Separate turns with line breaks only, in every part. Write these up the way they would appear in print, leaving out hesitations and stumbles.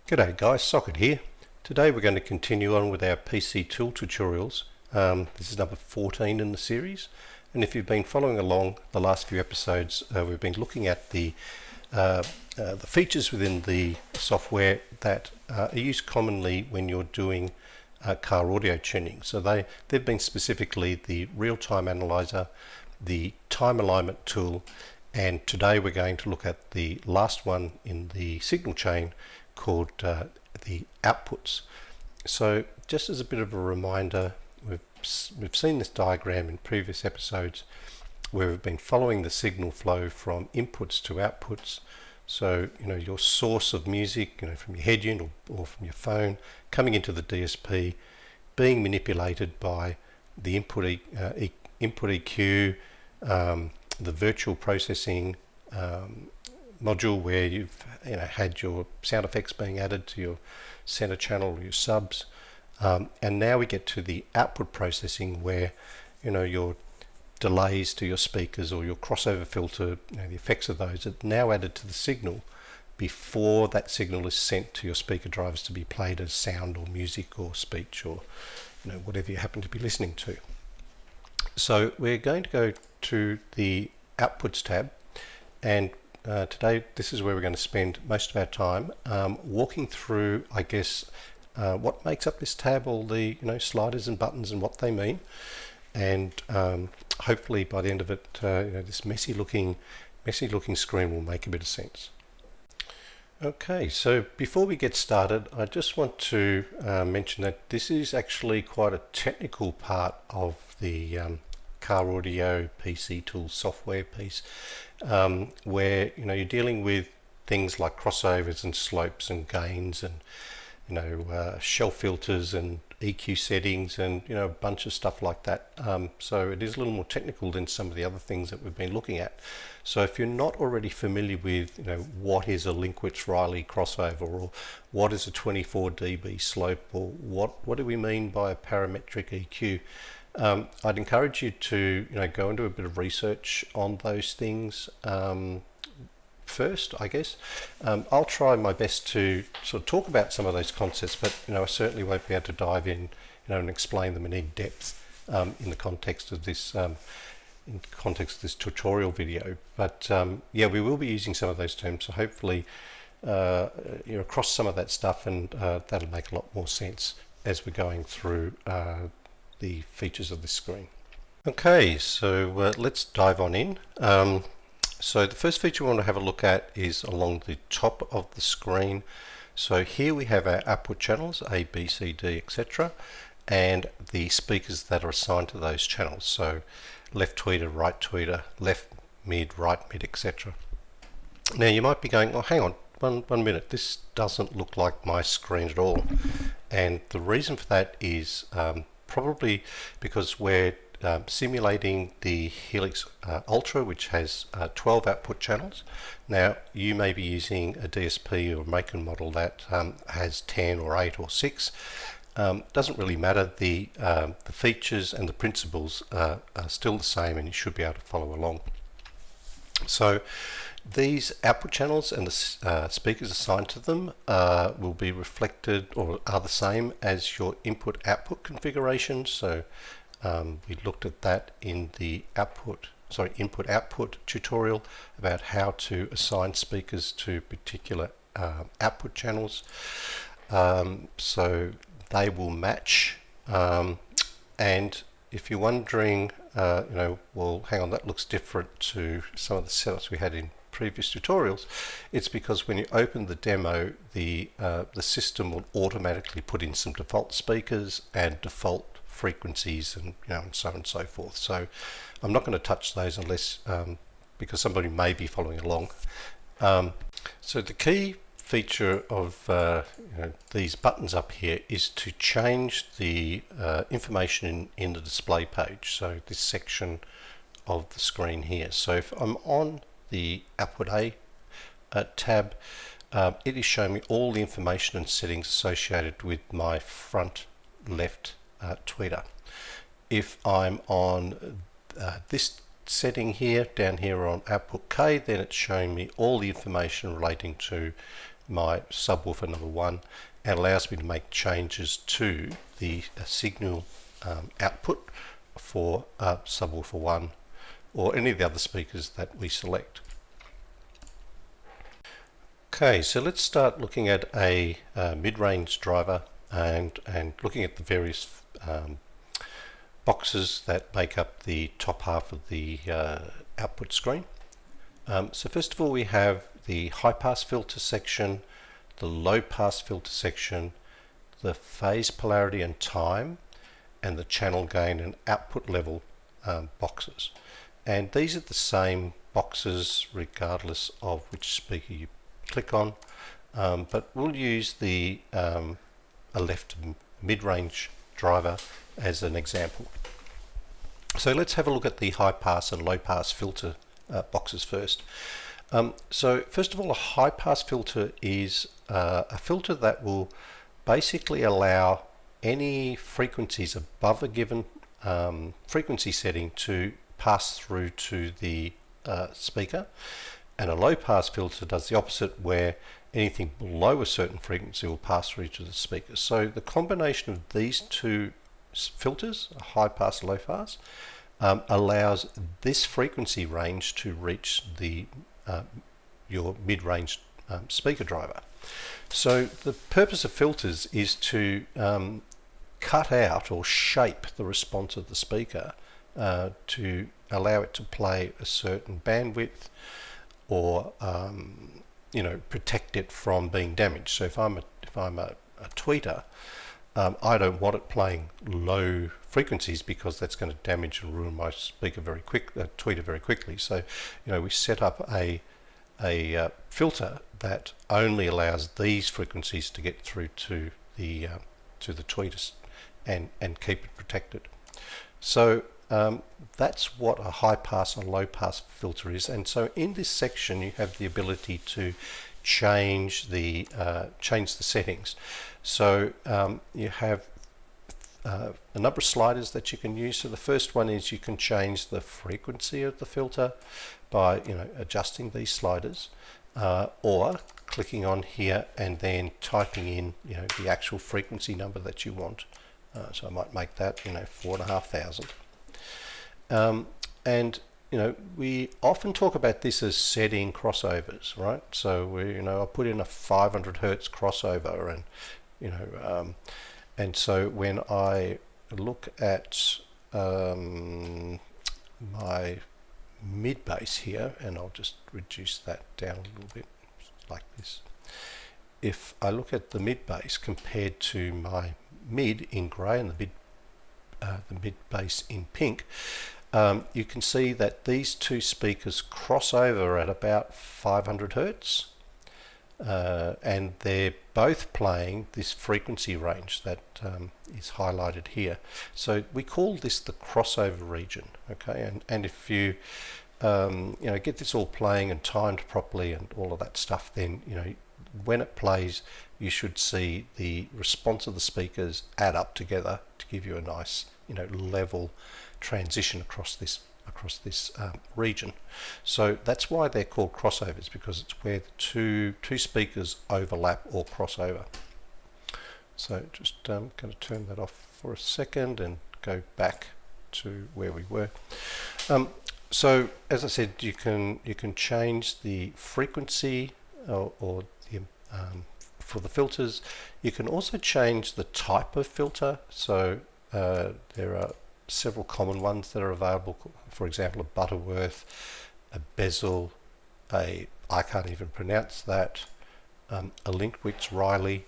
G'day guys, Socket here. Today we're going to continue on with our PC tool tutorials. This is number 14 in the series, and if you've been following along the last few episodes, we've been looking at the features within the software that are used commonly when you're doing car audio tuning. So they've been specifically the real-time analyzer, the time alignment tool, and today we're going to look at the last one in the signal chain called the outputs. So just as a bit of a reminder, we've seen this diagram in previous episodes where we've been following the signal flow from inputs to outputs. So your source of music, from your head unit or from your phone, coming into the DSP, being manipulated by the input EQ, the virtual processing module where you've had your sound effects being added to your center channel or your subs, and now we get to the output processing where your delays to your speakers or your crossover filter, the effects of those are now added to the signal before that signal is sent to your speaker drivers to be played as sound or music or speech or whatever you happen to be listening to. So we're going to go to the Outputs tab, and today this is where we're going to spend most of our time walking through, I guess, what makes up this tab, all the sliders and buttons and what they mean, and hopefully by the end of it, this messy looking screen will make a bit of sense. Okay, so before we get started, I just want to mention that this is actually quite a technical part of the car audio PC tool software piece, where you're dealing with things like crossovers and slopes and gains and shelf filters and EQ settings and a bunch of stuff like that. So it is a little more technical than some of the other things that we've been looking at. So if you're not already familiar with what is a Linkwitz-Riley crossover, or what is a 24 dB slope, or what do we mean by a parametric EQ, I'd encourage you to go into a bit of research on those things first, I guess. I'll try my best to sort of talk about some of those concepts, but I certainly won't be able to dive in and explain them in any depth in the context of this tutorial video. But yeah, we will be using some of those terms, so hopefully you're across some of that stuff, and that'll make a lot more sense as we're going through the features of this screen. Okay, so let's dive on in. So the first feature we want to have a look at is along the top of the screen. So here we have our output channels, A, B, C, D, etc., and the speakers that are assigned to those channels. So left tweeter, right tweeter, left mid, right mid, etc. Now you might be going, oh, hang on, one minute, this doesn't look like my screen at all. And the reason for that is probably because we're simulating the Helix Ultra, which has 12 output channels. Now you may be using a DSP or make and model that has 10 or 8 or 6. Doesn't really matter. The features and the principles are still the same, and you should be able to follow along. So these output channels and the speakers assigned to them will be reflected, or are the same as your input-output configuration. So we looked at that in the input-output tutorial about how to assign speakers to particular output channels. So they will match. And if you're wondering, well, hang on, that looks different to some of the setups we had in previous tutorials, it's because when you open the demo, the system will automatically put in some default speakers and default frequencies and and so on and so forth. So I'm not going to touch those unless because somebody may be following along. So the key feature of these buttons up here is to change the information in the display page, so this section of the screen here. So if I'm on the Output A tab, it is showing me all the information and settings associated with my front left tweeter. If I'm on this setting here, down here on output K, then it's showing me all the information relating to my subwoofer number 1 and allows me to make changes to the signal output for subwoofer 1 or any of the other speakers that we select. Okay, so let's start looking at a mid-range driver and looking at the various boxes that make up the top half of the output screen. So first of all, we have the high pass filter section, the low pass filter section, the phase polarity and time, and the channel gain and output level boxes. And these are the same boxes regardless of which speaker you click on, but we'll use the a left mid-range driver as an example. So let's have a look at the high pass and low pass filter boxes first. So first of all, a high pass filter is a filter that will basically allow any frequencies above a given frequency setting to pass through to the speaker, and a low pass filter does the opposite, where anything below a certain frequency will pass through to the speaker. So the combination of these two filters, a high pass and low pass, allows this frequency range to reach the your mid-range speaker driver. So the purpose of filters is to cut out or shape the response of the speaker to allow it to play a certain bandwidth, or protect it from being damaged. So if I'm a tweeter, I don't want it playing low frequencies because that's going to damage and ruin my speaker tweeter very quickly. So we set up a filter that only allows these frequencies to get through to the tweeters and keep it protected. So that's what a high pass and low pass filter is. And so in this section you have the ability to change the settings. So you have a number of sliders that you can use. So the first one is you can change the frequency of the filter by adjusting these sliders, or clicking on here and then typing in the actual frequency number that you want. So I might make that 4,500. And we often talk about this as setting crossovers, right? So I put in a 500 hertz crossover, and and so when I look at my mid bass here, and I'll just reduce that down a little bit like this. If I look at the mid bass compared to my mid in grey and the mid bass in pink, you can see that these two speakers cross over at about 500 hertz, and they're both playing this frequency range that is highlighted here. So we call this the crossover region. Okay, and if you get this all playing and timed properly and all of that stuff, then when it plays, you should see the response of the speakers add up together to give you a nice level transition across this region. So that's why they're called crossovers, because it's where the two speakers overlap or crossover. So just going to turn that off for a second and go back to where we were. So as I said, you can change the frequency or the for the filters. You can also change the type of filter. So there are several common ones that are available. For example, a Butterworth, a Bezel, I can't even pronounce that, a Linkwitz Riley.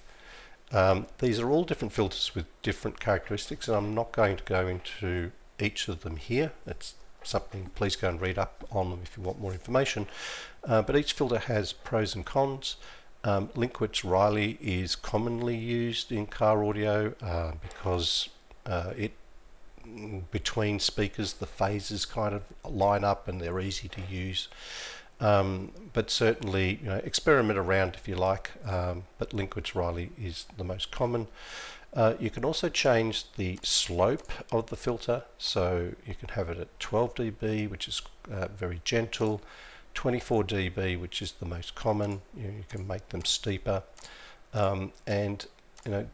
These are all different filters with different characteristics, and I'm not going to go into each of them here. It's something, please go and read up on them if you want more information. But each filter has pros and cons. Linkwitz Riley is commonly used in car audio because it between speakers the phases kind of line up and they're easy to use. But certainly experiment around if you like, but Linkwitz Riley is the most common. You can also change the slope of the filter, so you can have it at 12 dB, which is very gentle, 24 dB, which is the most common. You can make them steeper, and the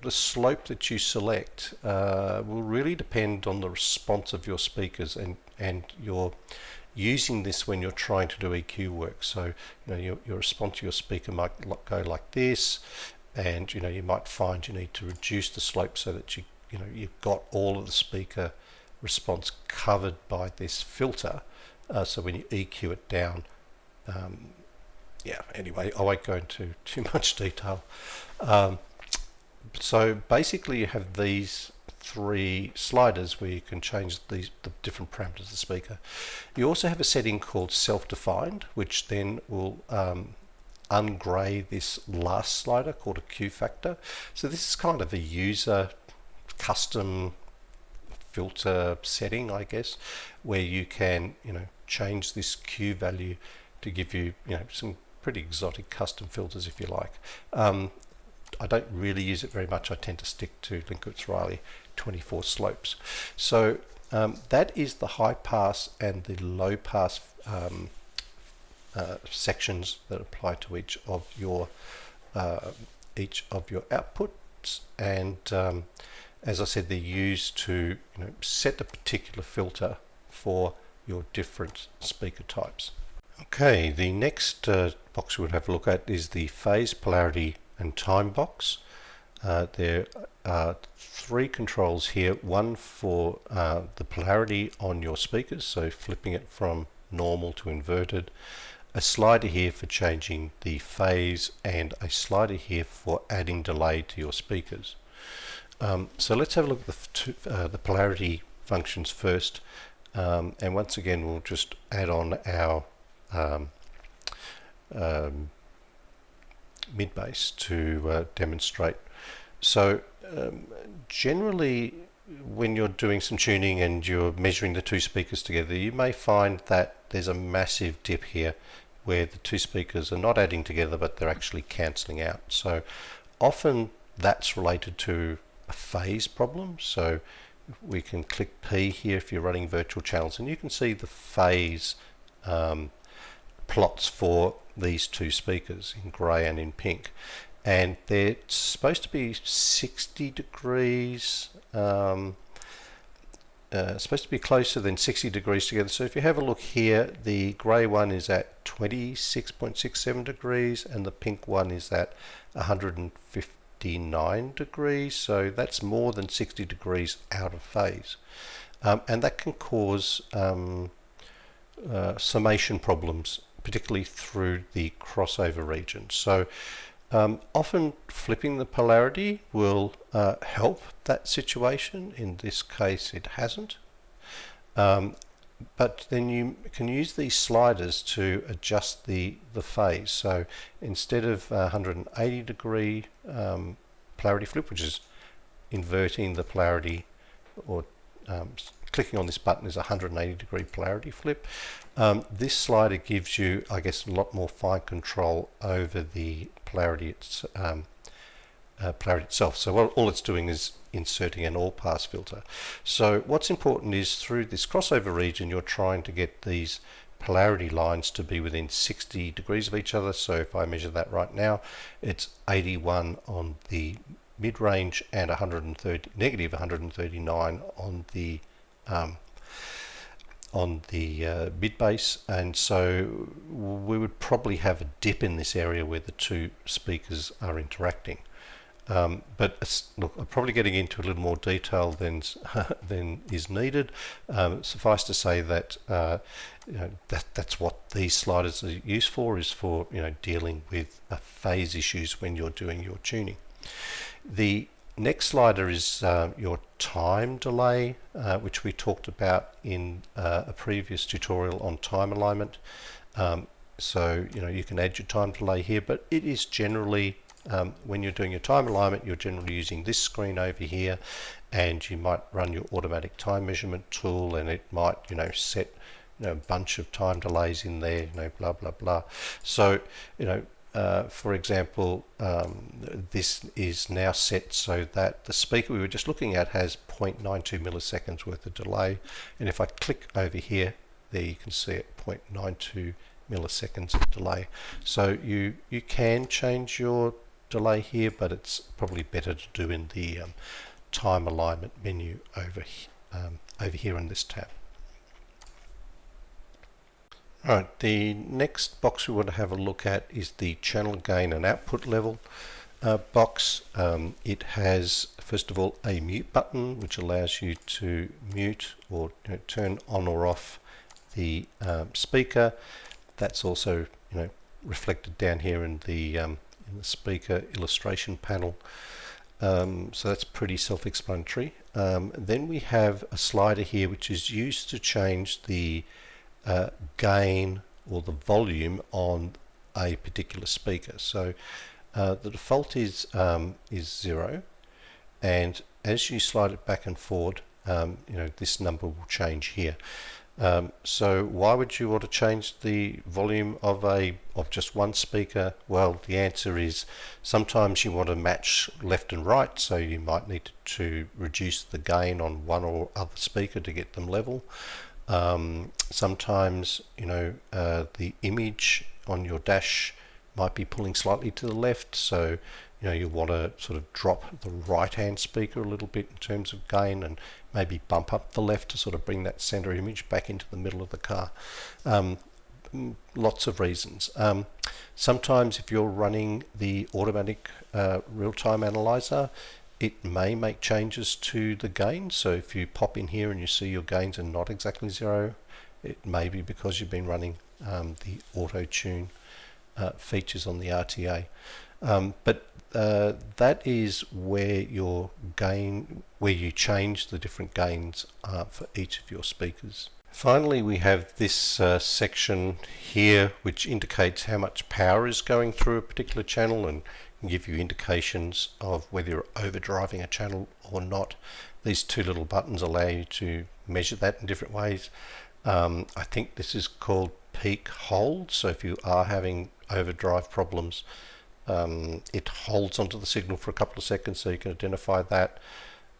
slope that you select will really depend on the response of your speakers, and you're using this when you're trying to do EQ work. So your response to your speaker might go like this, and you might find you need to reduce the slope so that you've got all of the speaker response covered by this filter. So when you EQ it down, anyway, I won't go into too much detail. So basically you have these three sliders where you can change the different parameters of the speaker. You also have a setting called self-defined, which then will ungray this last slider called a Q factor. So this is kind of a user custom filter setting, I guess, where you can change this Q value to give you some pretty exotic custom filters if you like. I don't really use it very much. I tend to stick to Linkowitz-Riley 24 slopes. So that is the high pass and the low pass sections that apply to each of your outputs, and as I said, they're used to set a particular filter for your different speaker types. Okay, the next box we'll have a look at is the phase, polarity and time box. There are three controls here, one for the polarity on your speakers, so flipping it from normal to inverted, a slider here for changing the phase, and a slider here for adding delay to your speakers. So let's have a look at the polarity functions first, and once again we'll just add on our mid bass to demonstrate. So generally when you're doing some tuning and you're measuring the two speakers together, you may find that there's a massive dip here where the two speakers are not adding together but they're actually cancelling out. So often that's related to a phase problem. So we can click P here if you're running virtual channels, and you can see the phase plots for these two speakers in grey and in pink, and they're supposed to be 60 degrees, supposed to be closer than 60 degrees together. So if you have a look here, the grey one is at 26.67 degrees and the pink one is at 159 degrees, so that's more than 60 degrees out of phase, and that can cause summation problems, particularly through the crossover region. So often flipping the polarity will help that situation. In this case it hasn't, but then you can use these sliders to adjust the phase. So instead of 180 degree polarity flip, which is inverting the polarity, or clicking on this button is a 180 degree polarity flip. This slider gives you, I guess, a lot more fine control over the polarity itself. So all it's doing is inserting an all pass filter. So what's important is through this crossover region you're trying to get these polarity lines to be within 60 degrees of each other. So if I measure that right now, it's 81 on the mid-range and negative 139 on the mid bass, and so we would probably have a dip in this area where the two speakers are interacting. But look, I'm probably getting into a little more detail than is needed. Suffice to say that that's what these sliders are used for, is for dealing with phase issues when you're doing your tuning. The next slider is your time delay, which we talked about in a previous tutorial on time alignment. So you can add your time delay here, but it is generally when you're doing your time alignment, you're generally using this screen over here, and you might run your automatic time measurement tool, and it might set a bunch of time delays in there, blah blah blah. So for example, this is now set so that the speaker we were just looking at has 0.92 milliseconds worth of delay, and if I click over here there you can see it, 0.92 milliseconds of delay. So you can change your delay here, but it's probably better to do in the time alignment menu over here in this tab. Right, the next box we want to have a look at is the channel gain and output level box. It has, first of all, a mute button which allows you to mute or turn on or off the speaker. That's also reflected down here in the speaker illustration panel. So that's pretty self-explanatory. Then we have a slider here which is used to change the gain or the volume on a particular speaker. So the default is 0, and as you slide it back and forward, this number will change here. So why would you want to change the volume of just one speaker? Well, the answer is sometimes you want to match left and right, so you might need to reduce the gain on one or other speaker to get them level. Sometimes the image on your dash might be pulling slightly to the left, so you want to sort of drop the right hand speaker a little bit in terms of gain and maybe bump up the left to sort of bring that center image back into the middle of the car. Lots of reasons. Sometimes if you're running the automatic real-time analyzer, it may make changes to the gain. So if you pop in here and you see your gains are not exactly 0, it may be because you've been running the auto-tune features on the RTA. But that is where you change the different gains for each of your speakers. Finally, we have this section here which indicates how much power is going through a particular channel and can give you indications of whether you're overdriving a channel or not. These two little buttons allow you to measure that in different ways. I think this is called peak hold, so if you are having overdrive problems, it holds onto the signal for a couple of seconds, so you can identify that.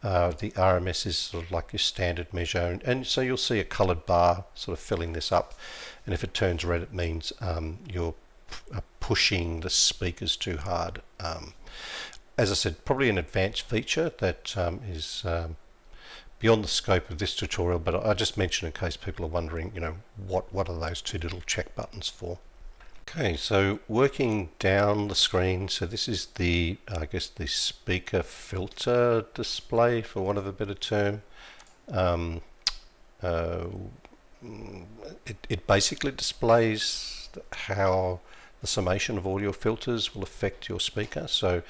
The RMS is sort of like your standard measure, and so you'll see a coloured bar sort of filling this up, and if it turns red it means you're pushing the speakers too hard. As I said, probably an advanced feature that is beyond the scope of this tutorial, but I just mention in case people are wondering, what are those two little check buttons for. Okay, so working down the screen, so this is the speaker filter display, for want of a better term. It basically displays how the summation of all your filters will affect your speaker. So,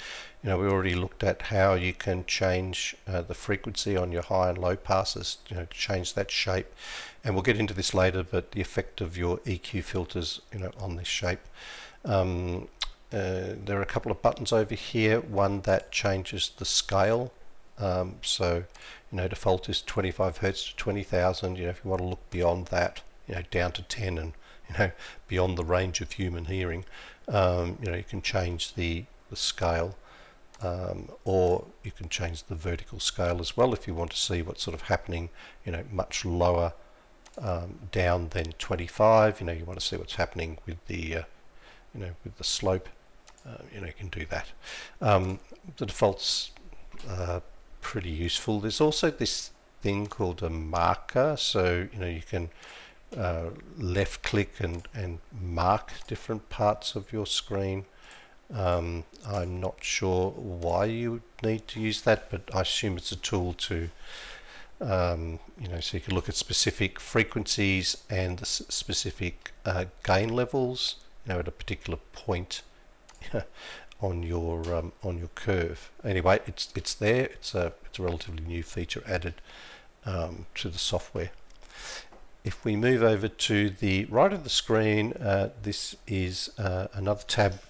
we already looked at how you can change the frequency on your high and low passes, to change that shape. And we'll get into this later, but the effect of your EQ filters, on this shape. There are a couple of buttons over here. One that changes the scale. So, default is 25 Hertz to 20,000. If you want to look beyond that, down to 10 and beyond the range of human hearing, you can change the scale, or you can change the vertical scale as well if you want to see what's sort of happening, much lower down than 25. You want to see what's happening with the with the slope. You can do that. The default's pretty useful. There's also this thing called a marker, so you can left click and mark different parts of your screen. I'm not sure why you would need to use that, but I assume it's a tool to so you can look at specific frequencies and the specific gain levels at a particular point on your curve. Anyway, it's there. It's a relatively new feature added to the software. If we move over to the right of the screen, this is another tab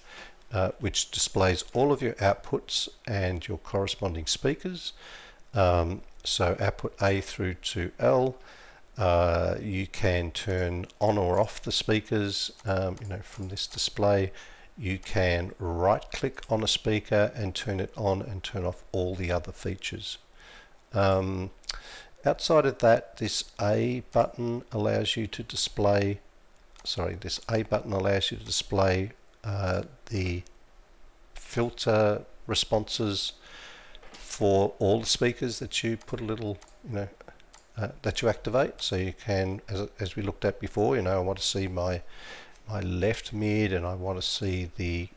which displays all of your outputs and your corresponding speakers. So output A through to L, you can turn on or off the speakers from this display. You can right click on a speaker and turn it on and turn off all the other features. Outside of that, this A button allows you to display, the filter responses for all the speakers that you put a little, that you activate. So you can, as we looked at before, I want to see my left mid, and I want to see the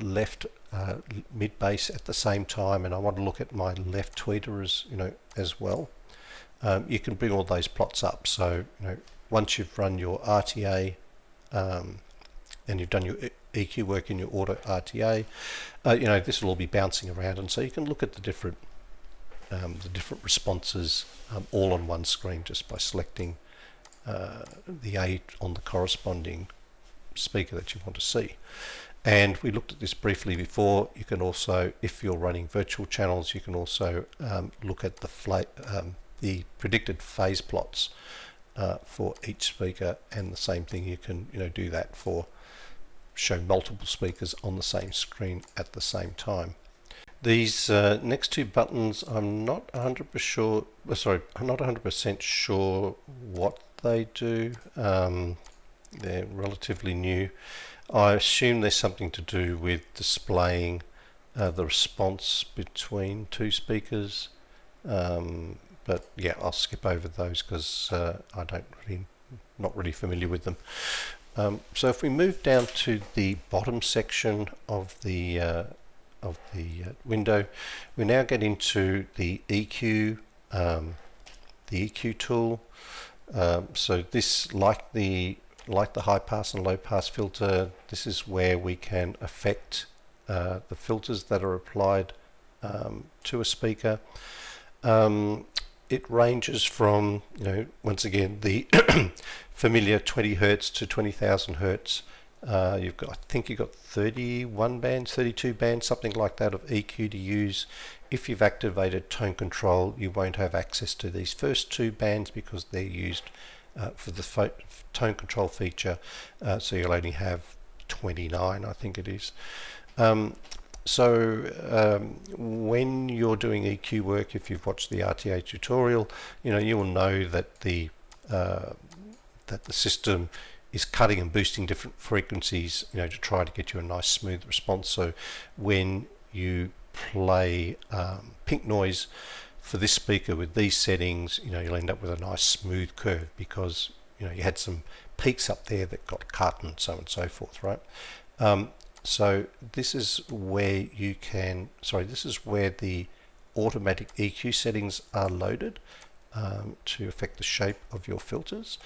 left mid bass at the same time, and I want to look at my left tweeter as well. You can bring all those plots up. So once you've run your RTA and you've done your EQ work in your auto RTA, this will all be bouncing around, and so you can look at the different responses all on one screen just by selecting the A on the corresponding speaker that you want to see. And we looked at this briefly before. You can also, if you're running virtual channels, you can also look at the predicted phase plots for each speaker, and the same thing you can do that for show multiple speakers on the same screen at the same time. These next two buttons, I'm not 100% sure what they do. They're relatively new. I assume there's something to do with displaying the response between two speakers, but yeah, I'll skip over those because not really familiar with them. So if we move down to the bottom section of the window, we now get into the EQ tool. So this, like the high pass and low pass filter, this is where we can affect the filters that are applied to a speaker. It ranges from, once again, the familiar 20 Hertz to 20,000 Hertz. I think you've got 31 bands, 32 bands, something like that, of EQ to use. If you've activated tone control, you won't have access to these first two bands because they're used for the tone control feature, so you'll only have 29, I think it is. When you're doing EQ work, if you've watched the RTA tutorial, you will know that the system is cutting and boosting different frequencies, to try to get you a nice smooth response. So when you play pink noise for this speaker with these settings, you'll end up with a nice smooth curve because you had some peaks up there that got cut and so on and so forth, right? So this is where this is where the automatic EQ settings are loaded to affect the shape of your filters.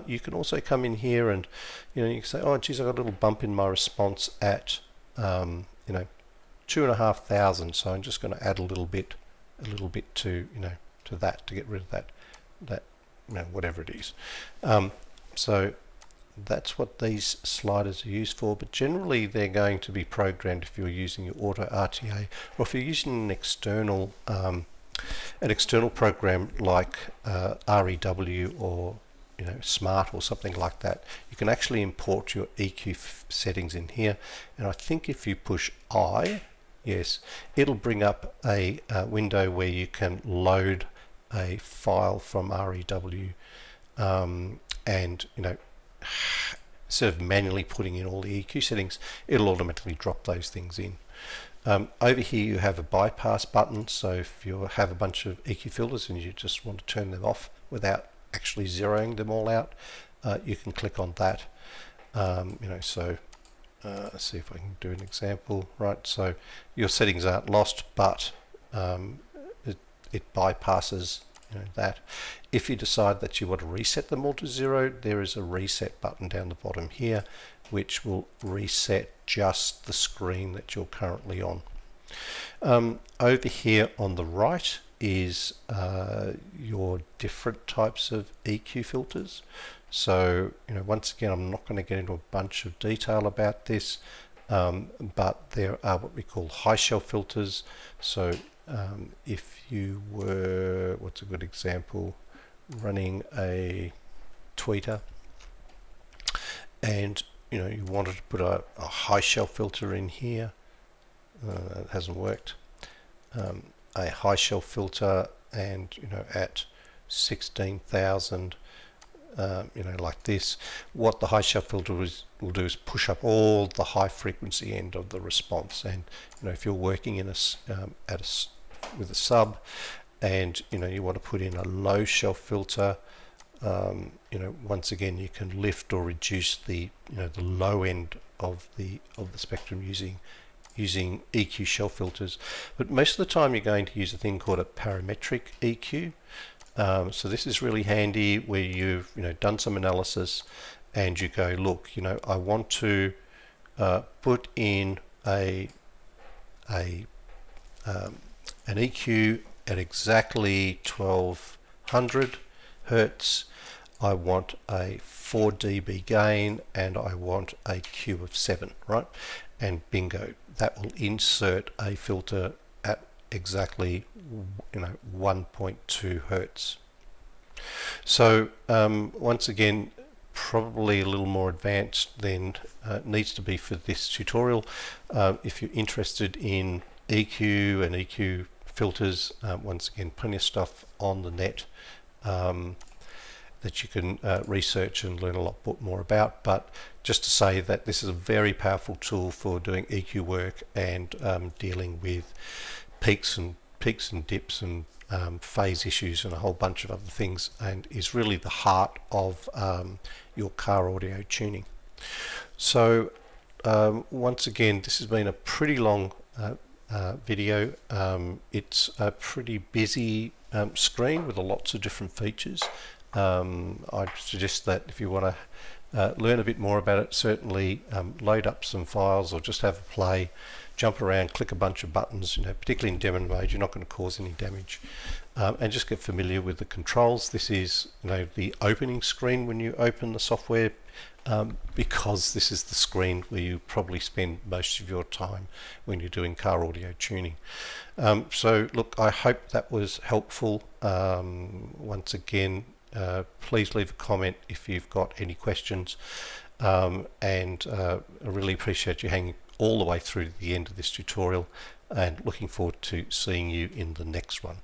You can also come in here and you can say, oh geez, I got a little bump in my response at 2,500, so I'm just going to add a little bit to to that, to get rid of that whatever it is. So that's what these sliders are used for, but generally they're going to be programmed if you're using your auto RTA, or if you're using an external program like REW or Smart or something like that. You can actually import your EQ settings in here, and I think if you push I, yes, it'll bring up a window where you can load a file from REW, and instead of manually putting in all the EQ settings, it'll automatically drop those things in. Over here you have a bypass button, so if you have a bunch of EQ filters and you just want to turn them off without actually zeroing them all out, you can click on that. Let's see if I can do an example. Right, so your settings aren't lost, but it bypasses that. If you decide that you want to reset them all to 0, there is a reset button down the bottom here, which will reset just the screen that you're currently on. Over here on the right is your different types of EQ filters. So once again, I'm not going to get into a bunch of detail about this, but there are what we call high shelf filters. So if you were, what's a good example, running a tweeter and you wanted to put a high shelf filter in here, it hasn't worked. A high shelf filter and at 16,000, like this, what the high shelf filter will do is push up all the high frequency end of the response. And if you're working in with a sub, and you want to put in a low shelf filter, once again you can lift or reduce the the low end of the spectrum using EQ shelf filters. But most of the time you're going to use a thing called a parametric EQ. So this is really handy where you've done some analysis and you go, look, I want to put in an EQ at exactly 1200 hertz. I want a 4 dB gain and I want a Q of 7, right? And bingo, that will insert a filter at exactly 1.2 hertz. So once again, probably a little more advanced than needs to be for this tutorial. If you're interested in EQ and EQ filters, once again, plenty of stuff on the net that you can research and learn a lot more about. But just to say that this is a very powerful tool for doing EQ work and dealing with peaks and dips and phase issues and a whole bunch of other things, and is really the heart of your car audio tuning. So once again, this has been a pretty long video. It's a pretty busy screen with lots of different features. I'd suggest that if you want to learn a bit more about it, certainly load up some files or just have a play, jump around, click a bunch of buttons, particularly in demo mode. You're not going to cause any damage, and just get familiar with the controls. This is the opening screen when you open the software, because this is the screen where you probably spend most of your time when you're doing car audio tuning. So look, I hope that was helpful. Once again, please leave a comment if you've got any questions, and I really appreciate you hanging all the way through to the end of this tutorial, and looking forward to seeing you in the next one.